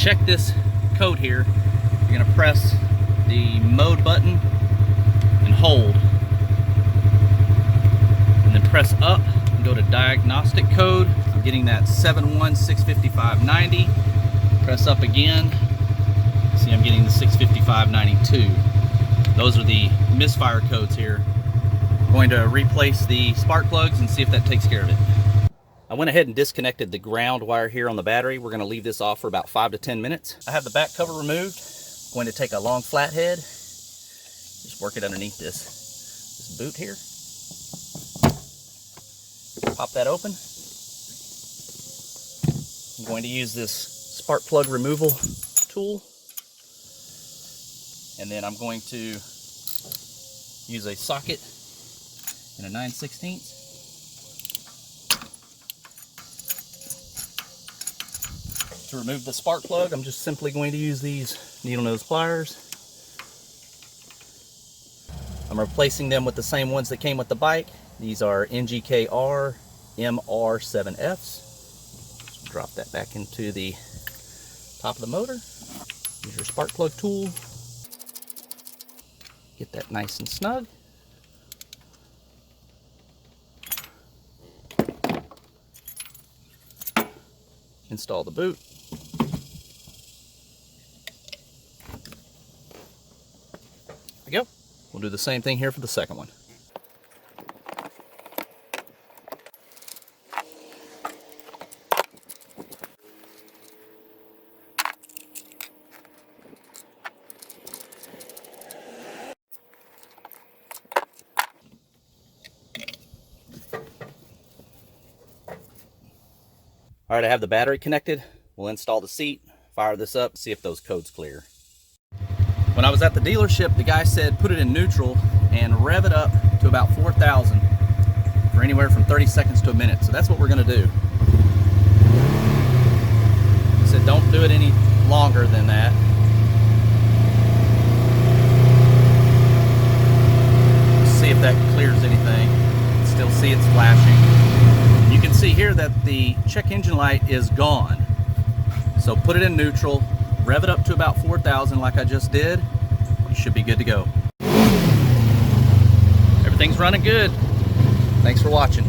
check this code here, you're gonna press the mode button and hold, and then press up and go to diagnostic code. I'm getting that 7165590. Press up again. See, I'm getting the 65592. Those are the misfire codes here. I'm going to replace the spark plugs and see if that takes care of it. I went ahead and disconnected the ground wire here on the battery. We're going to leave this off for about 5 to 10 minutes. I have the back cover removed. I'm going to take a long flathead, just work it underneath this boot here. Pop that open. I'm going to use this spark plug removal tool, and then I'm going to use a socket and a 9/16. To remove the spark plug, I'm just simply going to use these needle nose pliers. I'm replacing them with the same ones that came with the bike. These are NGKR MR7Fs. Just drop that back into the top of the motor. Use your spark plug tool. Get that nice and snug. Install the boot. There we go. We'll do the same thing here for the second one. All right, I have the battery connected. We'll install the seat, fire this up, see if those codes clear. When I was at the dealership, the guy said put it in neutral and rev it up to about 4,000 for anywhere from 30 seconds to a minute. So that's what we're gonna do. He said don't do it any longer than that. See if that clears anything. Still see it's flashing. You can see here that the check engine light is gone. So put it in neutral, rev it up to about 4,000 like I just did. You should be good to go. Everything's running good. Thanks for watching.